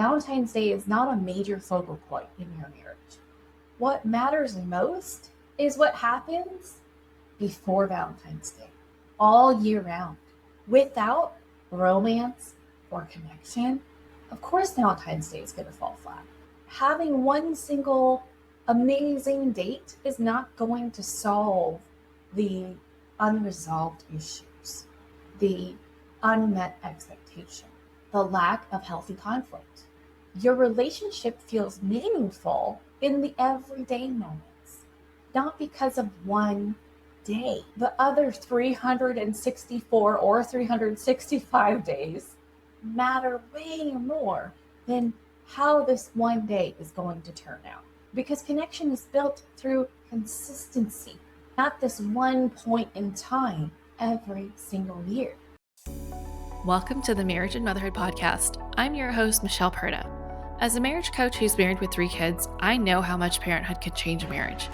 Valentine's Day is not a major focal point in your marriage. What matters most is what happens before Valentine's Day, all year round. Without romance or connection, of course Valentine's Day is going to fall flat. Having one single amazing date is not going to solve the unresolved issues, the unmet expectation, the lack of healthy conflict. Your relationship feels meaningful in the everyday moments, not because of one day. The other 364 or 365 days matter way more than how this one day is going to turn out. Because connection is built through consistency, not this one point in time every single year. Welcome to the Marriage and Motherhood Podcast. I'm your host, Michelle Purta. As a marriage coach who's married with 3 kids, I know how much parenthood could change a marriage.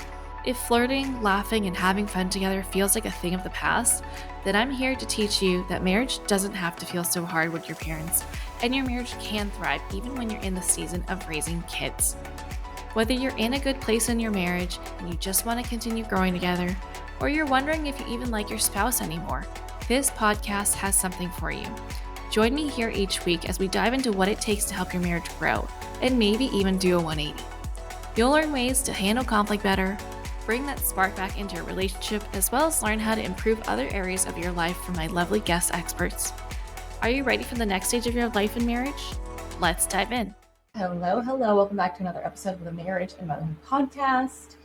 If flirting, laughing, and having fun together feels like a thing of the past, then I'm here to teach you that marriage doesn't have to feel so hard with your parents, and your marriage can thrive even when you're in the season of raising kids. Whether you're in a good place in your marriage and you just want to continue growing together, or you're wondering if you even like your spouse anymore, this podcast has something for you. Join me here each week as we dive into what it takes to help your marriage grow, and maybe even do a 180. You'll learn ways to handle conflict better, bring that spark back into your relationship, as well as learn how to improve other areas of your life from my lovely guest experts. Are you ready for the next stage of your life in marriage? Let's dive in. Hello. Welcome back to another episode of the Marriage and Motherhood Podcast.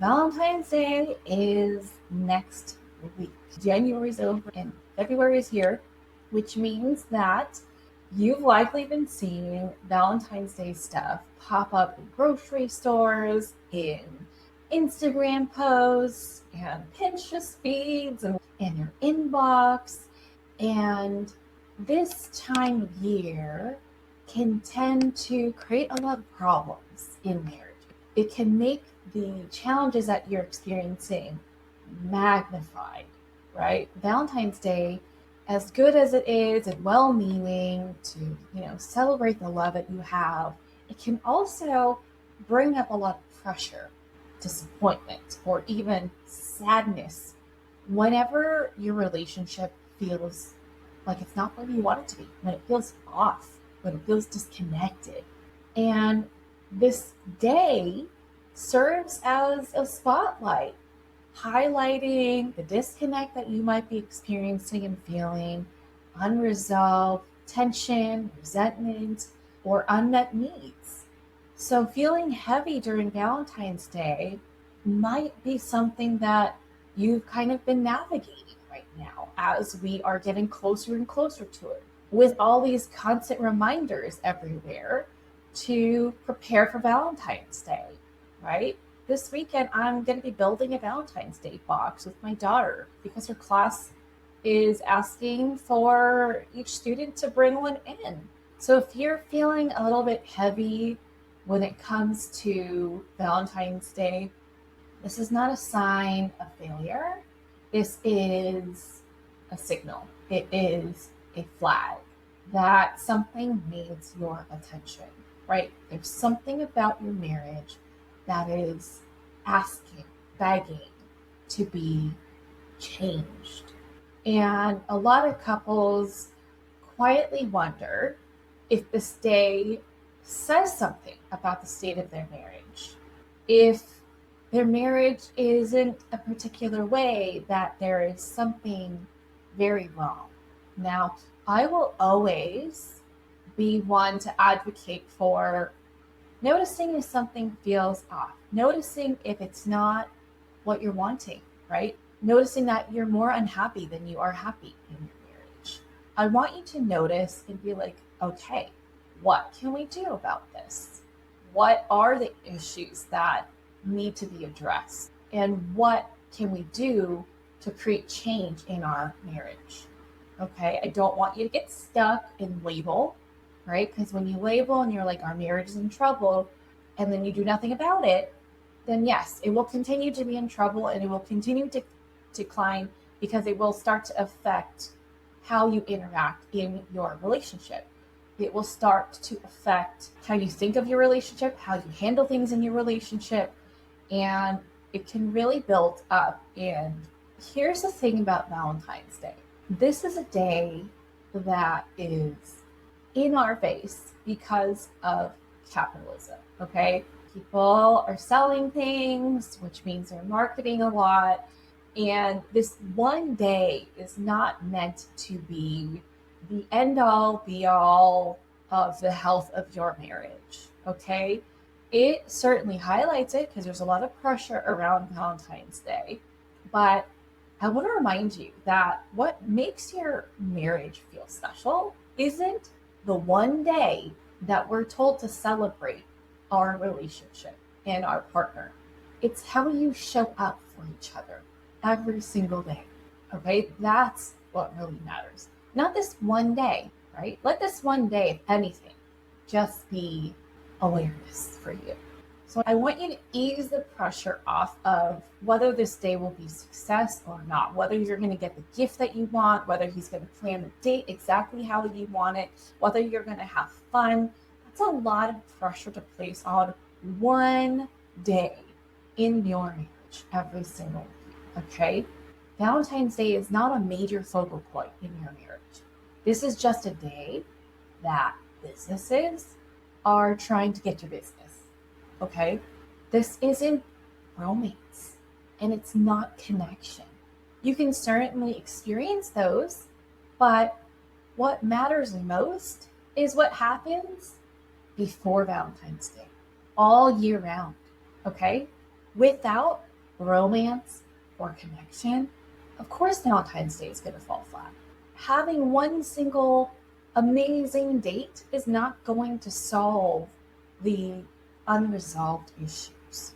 Valentine's Day is next week. January's over and February is here, which means that you've likely been seeing Valentine's Day stuff pop up in grocery stores, in Instagram posts, and Pinterest feeds, and in your inbox. And this time of year can tend to create a lot of problems in marriage. It can make the challenges that you're experiencing magnified, right? Valentine's Day, as good as it is and well-meaning to, celebrate the love that you have, it can also bring up a lot of pressure, disappointment, or even sadness whenever your relationship feels like it's not where you want it to be, when it feels off, when it feels disconnected. And this day serves as a spotlight, highlighting the disconnect that you might be experiencing and feeling, unresolved tension, resentment, or unmet needs. So feeling heavy during Valentine's Day might be something that you've kind of been navigating right now as we are getting closer and closer to it, with all these constant reminders everywhere to prepare for Valentine's Day, right? This weekend, I'm going to be building a Valentine's Day box with my daughter because her class is asking for each student to bring one in. So if you're feeling a little bit heavy when it comes to Valentine's Day, this is not a sign of failure. This is a signal. It is a flag that something needs your attention, right? There's something about your marriage that is asking, begging to be changed. And a lot of couples quietly wonder if this day says something about the state of their marriage. If their marriage isn't a particular way, that there is something very wrong. Now, I will always be one to advocate for noticing if something feels off, noticing if it's not what you're wanting, right? Noticing that you're more unhappy than you are happy in your marriage. I want you to notice and be like, okay, what can we do about this? What are the issues that need to be addressed? And what can we do to create change in our marriage? Okay, I don't want you to get stuck in label, right? Because when you label and you're like, our marriage is in trouble, and then you do nothing about it, then yes, it will continue to be in trouble and it will continue to decline because it will start to affect how you interact in your relationship. It will start to affect how you think of your relationship, how you handle things in your relationship, and it can really build up. And here's the thing about Valentine's Day. This is a day that is in our face because of capitalism, okay? People are selling things, which means they're marketing a lot. And this one day is not meant to be the end all be all of the health of your marriage, okay? It certainly highlights it because there's a lot of pressure around Valentine's Day. But I want to remind you that what makes your marriage feel special isn't the one day that we're told to celebrate our relationship and our partner. It's how you show up for each other every single day. Okay, that's what really matters. Not this one day, right? Let this one day, if anything, just be awareness for you. So I want you to ease the pressure off of whether this day will be success or not, whether you're going to get the gift that you want, whether he's going to plan the date exactly how you want it, whether you're going to have fun. That's a lot of pressure to place on one day in your marriage every single week, okay? Valentine's Day is not a major focal point in your marriage. This is just a day that businesses are trying to get your business. Okay, this isn't romance and it's not connection. You can certainly experience those, but what matters most is what happens before Valentine's Day, all year round. Okay, without romance or connection, of course, Valentine's Day is going to fall flat. Having one single amazing date is not going to solve the unresolved issues,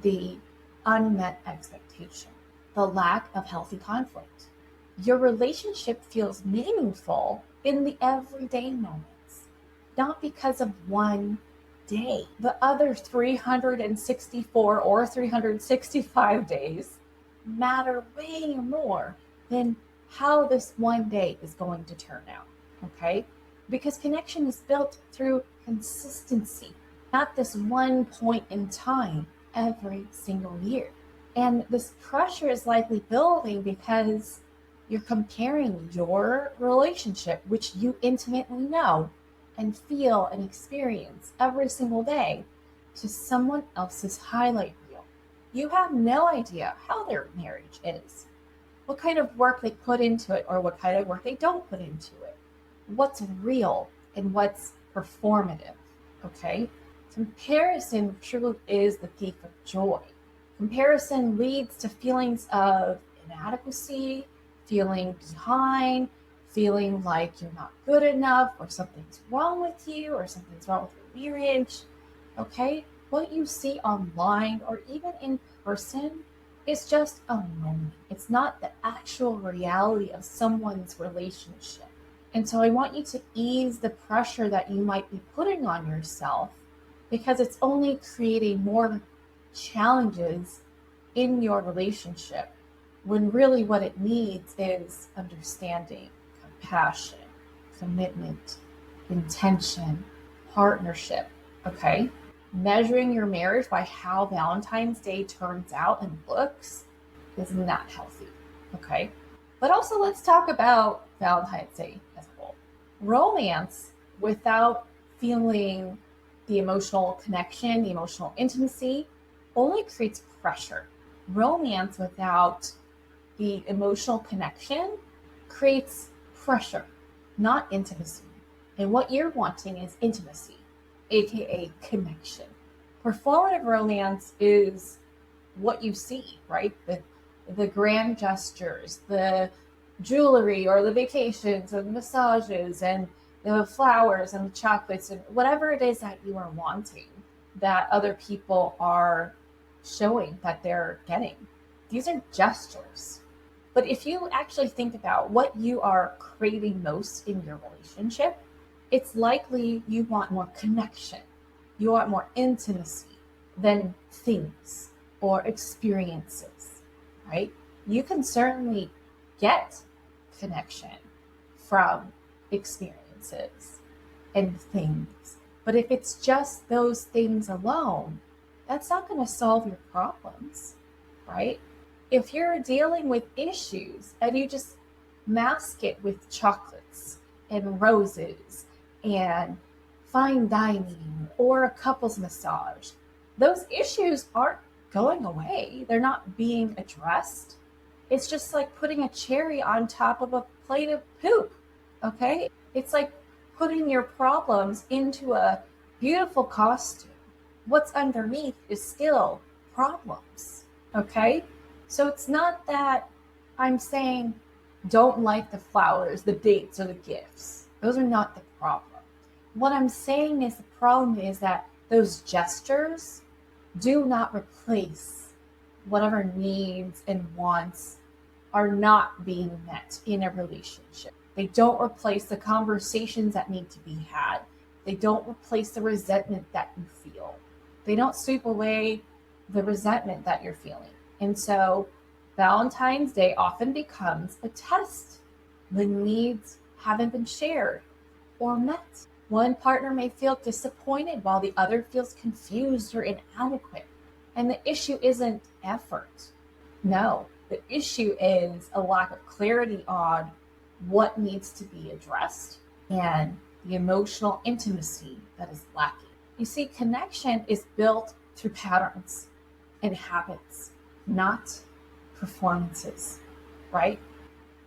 the unmet expectation, the lack of healthy conflict. Your relationship feels meaningful in the everyday moments, not because of one day. The other 364 or 365 days matter way more than how this one day is going to turn out, okay? Because connection is built through consistency, not this one point in time every single year. And this pressure is likely building because you're comparing your relationship, which you intimately know and feel and experience every single day, to someone else's highlight reel. You have no idea how their marriage is, what kind of work they put into it, or what kind of work they don't put into it, what's real and what's performative, okay? Comparison truly is the thief of joy. Comparison leads to feelings of inadequacy, feeling behind, feeling like you're not good enough, or something's wrong with you, or something's wrong with your marriage, okay? What you see online or even in person is just a moment. It's not the actual reality of someone's relationship. And so I want you to ease the pressure that you might be putting on yourself, because it's only creating more challenges in your relationship, when really what it needs is understanding, compassion, commitment, intention, partnership, okay? Measuring your marriage by how Valentine's Day turns out and looks is not healthy, okay? But also let's talk about Valentine's Day as a whole. Romance without feeling the emotional connection, the emotional intimacy, only creates pressure. Romance without the emotional connection creates pressure, not intimacy. And what you're wanting is intimacy, aka connection. Performative romance is what you see, right? The grand gestures, the jewelry or the vacations and massages and the flowers and the chocolates and whatever it is that you are wanting, that other people are showing that they're getting. These are gestures. But if you actually think about what you are craving most in your relationship, it's likely you want more connection. You want more intimacy than things or experiences, right? You can certainly get connection from experiences and things. But if it's just those things alone, that's not going to solve your problems, right? If you're dealing with issues and you just mask it with chocolates and roses and fine dining or a couples massage, those issues aren't going away. They're not being addressed. It's just like putting a cherry on top of a plate of poop, okay? It's like putting your problems into a beautiful costume. What's underneath is still problems, okay? So it's not that I'm saying don't like the flowers, the dates, or the gifts. Those are not the problem. What I'm saying is the problem is that those gestures do not replace whatever needs and wants are not being met in a relationship. They don't replace the conversations that need to be had. They don't replace the resentment that you feel. They don't sweep away the resentment that you're feeling. And so Valentine's Day often becomes a test when needs haven't been shared or met. One partner may feel disappointed while the other feels confused or inadequate. And the issue isn't effort. No, the issue is a lack of clarity on what needs to be addressed and the emotional intimacy that is lacking. You see, connection is built through patterns and habits, not performances, right?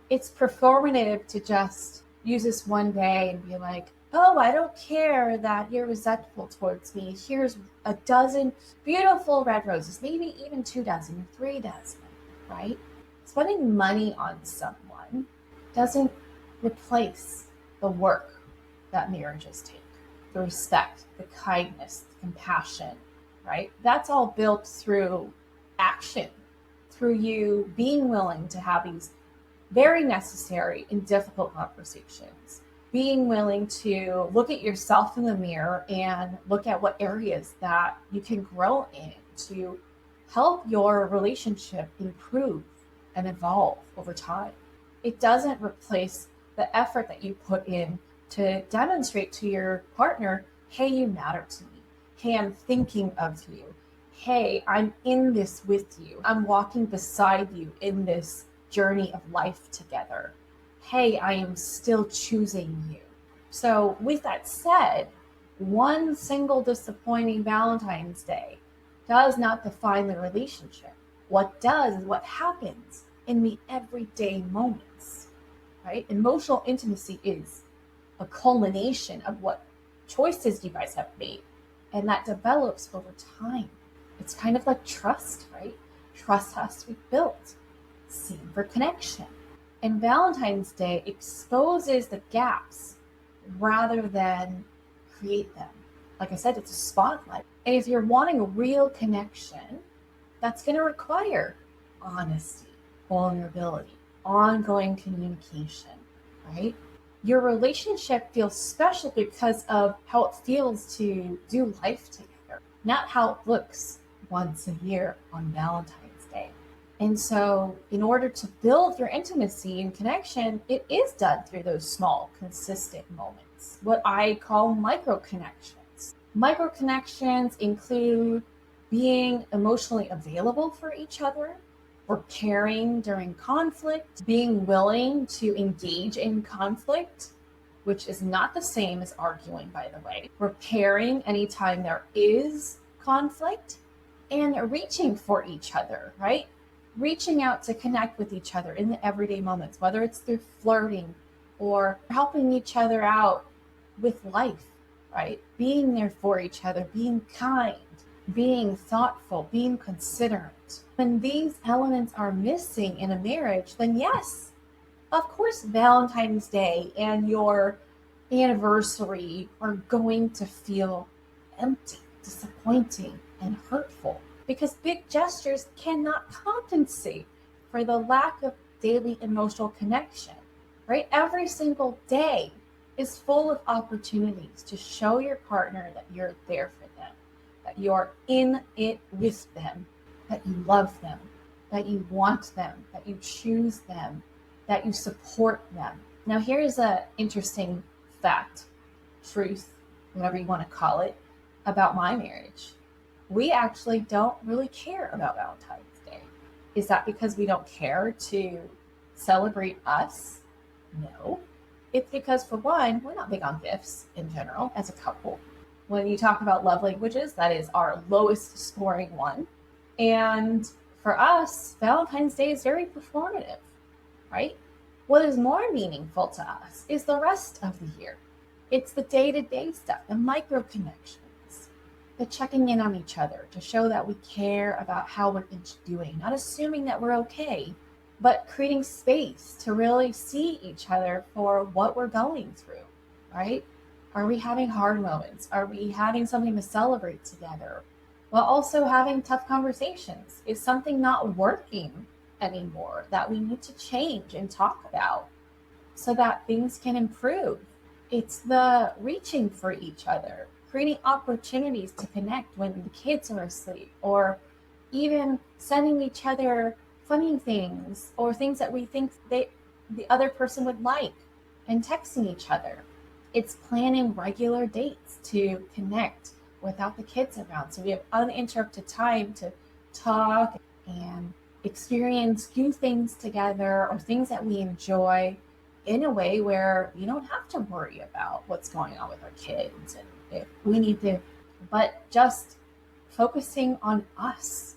It's performative to just use this one day and be like, oh, I don't care that you're resentful towards me. Here's a dozen beautiful red roses, maybe even 2 dozen or 3 dozen, right? Spending money on someone doesn't replace the work that marriages take. The respect, the kindness, the compassion, right? That's all built through action, through you being willing to have these very necessary and difficult conversations, being willing to look at yourself in the mirror and look at what areas that you can grow in to help your relationship improve and evolve over time. It doesn't replace the effort that you put in to demonstrate to your partner, hey, you matter to me. Hey, I'm thinking of you. Hey, I'm in this with you. I'm walking beside you in this journey of life together. Hey, I am still choosing you. So with that said, one single disappointing Valentine's Day does not define the relationship. What does is what happens in the everyday moments, right? Emotional intimacy is a culmination of what choices you guys have made, and that develops over time. It's kind of like trust, right? Trust has to be built. Same for connection. And Valentine's Day exposes the gaps rather than create them. Like I said, it's a spotlight. And if you're wanting a real connection, that's going to require honesty, vulnerability, ongoing communication, right? Your relationship feels special because of how it feels to do life together, not how it looks once a year on Valentine's Day. And so in order to build your intimacy and connection, it is done through those small, consistent moments, what I call micro connections. Micro connections include being emotionally available for each other, repairing during conflict, being willing to engage in conflict, which is not the same as arguing, by the way, repairing anytime there is conflict, and reaching for each other, right? Reaching out to connect with each other in the everyday moments, whether it's through flirting or helping each other out with life, right? Being there for each other, being kind, being thoughtful, being considerate. When these elements are missing in a marriage, then yes, of course, Valentine's Day and your anniversary are going to feel empty, disappointing, and hurtful, because big gestures cannot compensate for the lack of daily emotional connection, right? Every single day is full of opportunities to show your partner that you're there for them, that you're in it with them, that you love them, that you want them, that you choose them, that you support them. Now, here's an interesting fact. truth, whatever you want to call it, about my marriage. We actually don't really care about Valentine's Day. Is that because we don't care to celebrate us? No. It's because, for one, we're not big on gifts in general as a couple. When you talk about love languages, that is our lowest scoring one. And for us, Valentine's Day is very performative, right? What is more meaningful to us is the rest of the year. It's the day-to-day stuff, the micro connections, the checking in on each other to show that we care about how we're each doing, not assuming that we're okay, but creating space to really see each other for what we're going through, right? Are we having hard moments? Are we having something to celebrate together? While also having tough conversations. Is something not working anymore that we need to change and talk about so that things can improve? It's the reaching for each other, creating opportunities to connect when the kids are asleep, or even sending each other funny things or things that we think the other person would like, and texting each other. It's planning regular dates to connect without the kids around, so we have uninterrupted time to talk and experience new things together, or things that we enjoy, in a way where you don't have to worry about what's going on with our kids and if we need to, but just focusing on us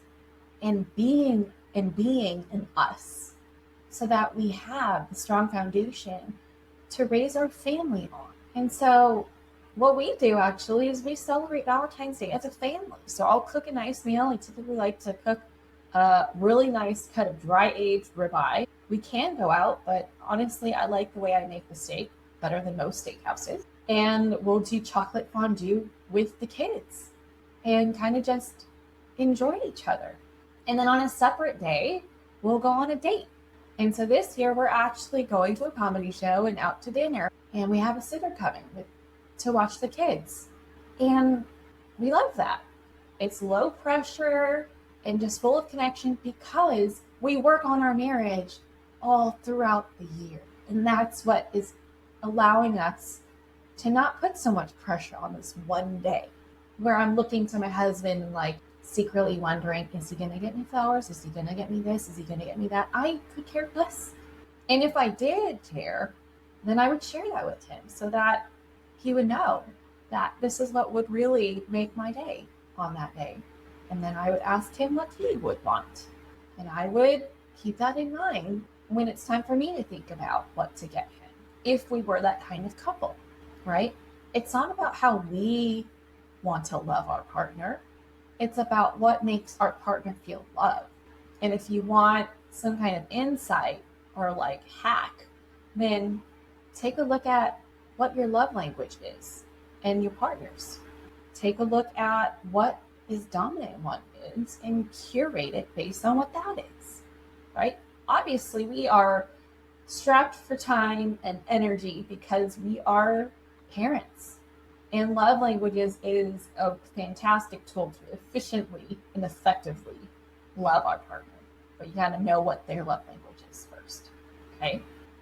and being in us, so that we have the strong foundation to raise our family on. And so what we do actually is we celebrate Valentine's Day as a family. So I'll cook a nice meal. I typically like to cook a really nice cut of dry aged ribeye. We can go out, but honestly, I like the way I make the steak better than most steakhouses. And we'll do chocolate fondue with the kids and kind of just enjoy each other. And then on a separate day, we'll go on a date. And so this year, we're actually going to a comedy show and out to dinner. And we have a sitter coming to watch the kids. And we love that. It's low pressure and just full of connection, because we work on our marriage all throughout the year. And that's what is allowing us to not put so much pressure on this one day, where I'm looking to my husband and like secretly wondering, is he going to get me flowers? Is he going to get me this? Is he going to get me that? I could care less. And if I did care, then I would share that with him so that he would know that this is what would really make my day on that day. And then I would ask him what he would want. And I would keep that in mind when it's time for me to think about what to get him, if we were that kind of couple, right? It's not about how we want to love our partner. It's about what makes our partner feel loved. And if you want some kind of insight or like hack, then take a look at what your love language is and your partner's. Take a look at what his dominant one is and curate it based on what that is, right? Obviously, we are strapped for time and energy because we are parents. And love languages is a fantastic tool to efficiently and effectively love our partner. But you got to know what their love language is first, okay?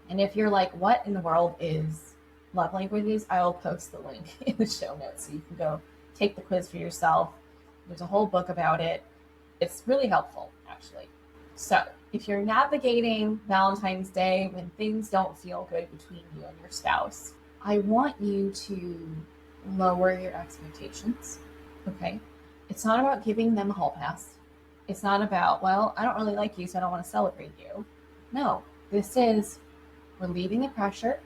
And if you're like, what in the world is love languages? I will post the link in the show notes so you can go take the quiz for yourself. There's a whole book about it. It's really helpful, actually. So if you're navigating Valentine's Day when things don't feel good between you and your spouse, I want you to lower your expectations, okay? It's not about giving them a hall pass. It's not about, well, I don't really like you, so I don't want to celebrate you. No, this is relieving the pressure,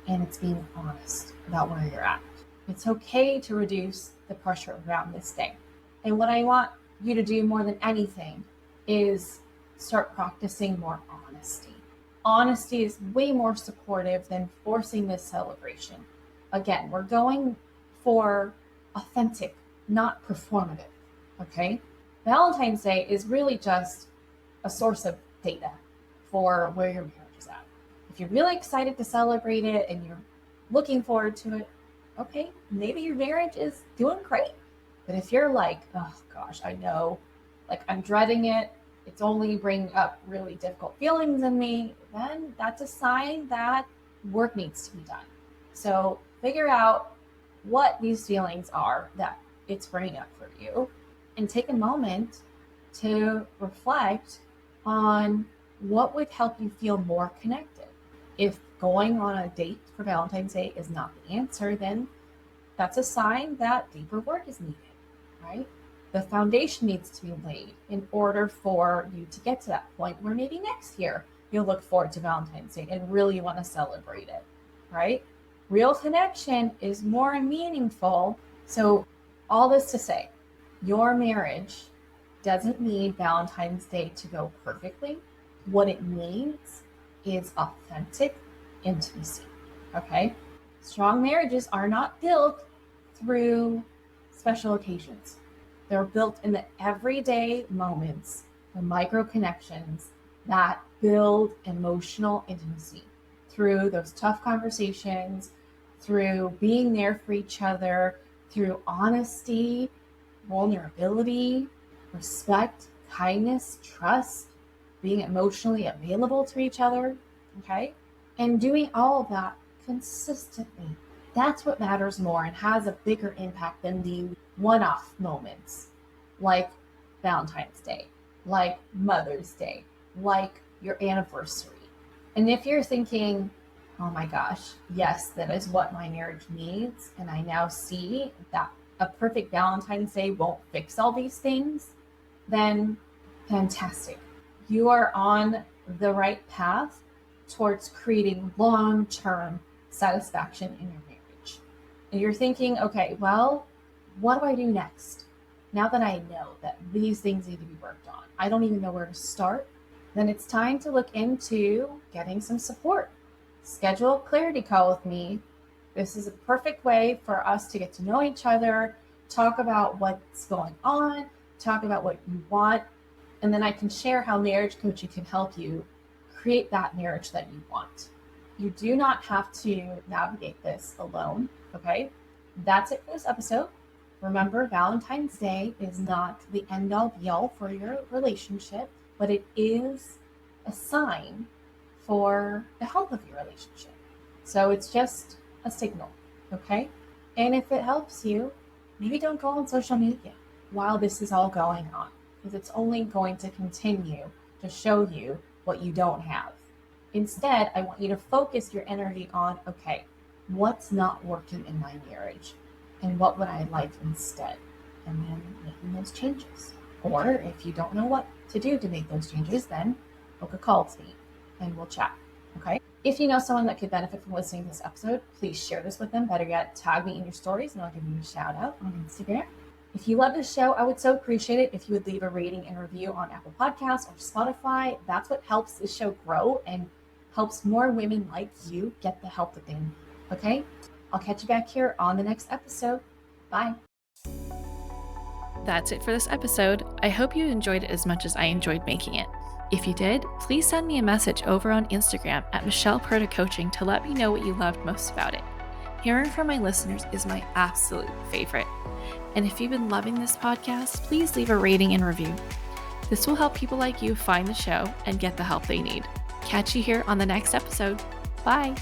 and it's being honest about where you're at. It's okay to reduce the pressure around this day. And what I want you to do more than anything is start practicing more honesty. Honesty is way more supportive than forcing this celebration. Again, we're going for authentic, not performative, okay? Valentine's Day is really just a source of data for where your marriage is at. If you're really excited to celebrate it and you're looking forward to it, okay, maybe your marriage is doing great. But if you're like, oh gosh, I know, like I'm dreading it, it's only bringing up really difficult feelings in me, then that's a sign that work needs to be done. So figure out what these feelings are that it's bringing up for you, and take a moment to reflect on what would help you feel more connected. If going on a date for Valentine's Day is not the answer, then that's a sign that deeper work is needed, right? The foundation needs to be laid in order for you to get to that point where maybe next year you'll look forward to Valentine's Day and really want to celebrate it, right? Real connection is more meaningful. So all this to say, your marriage doesn't need Valentine's Day to go perfectly. What it needs is authentic intimacy, okay? Strong marriages are not built through special occasions. They're built in the everyday moments, the micro connections that build emotional intimacy through those tough conversations, through being there for each other, through honesty, vulnerability, respect, kindness, trust, being emotionally available to each other, okay? And doing all of that consistently. That's what matters more and has a bigger impact than the one-off moments like Valentine's Day, like Mother's Day, like your anniversary. And if you're thinking, oh my gosh, yes, that is what my marriage needs, and I now see that a perfect Valentine's Day won't fix all these things, then fantastic. You are on the right path towards creating long-term satisfaction in your marriage. And you're thinking, okay, well, what do I do next? Now that I know that these things need to be worked on, I don't even know where to start, then it's time to look into getting some support. Schedule a clarity call with me. This is a perfect way for us to get to know each other, talk about what's going on, talk about what you want, and then I can share how marriage coaching can help you create that marriage that you want. You do not have to navigate this alone, okay? That's it for this episode. Remember, Valentine's Day is not the end-all be-all for your relationship, but it is a sign for the health of your relationship. So it's just a signal, okay? And if it helps you, maybe don't go on social media while this is all going on, because it's only going to continue to show you what you don't have. Instead, I want you to focus your energy on, okay, what's not working in my marriage? And what would I like instead? And then making those changes. Or if you don't know what to do to make those changes, then book a call to me and we'll chat, okay? If you know someone that could benefit from listening to this episode, please share this with them. Better yet, tag me in your stories and I'll give you a shout out on Instagram. If you love this show, I would so appreciate it if you would leave a rating and review on Apple Podcasts or Spotify. That's what helps this show grow and helps more women like you get the help that they need, okay? I'll catch you back here on the next episode. Bye. That's it for this episode. I hope you enjoyed it as much as I enjoyed making it. If you did, please send me a message over on Instagram at Michelle Purta Coaching to let me know what you loved most about it. Hearing from my listeners is my absolute favorite. And if you've been loving this podcast, please leave a rating and review. This will help people like you find the show and get the help they need. Catch you here on the next episode. Bye.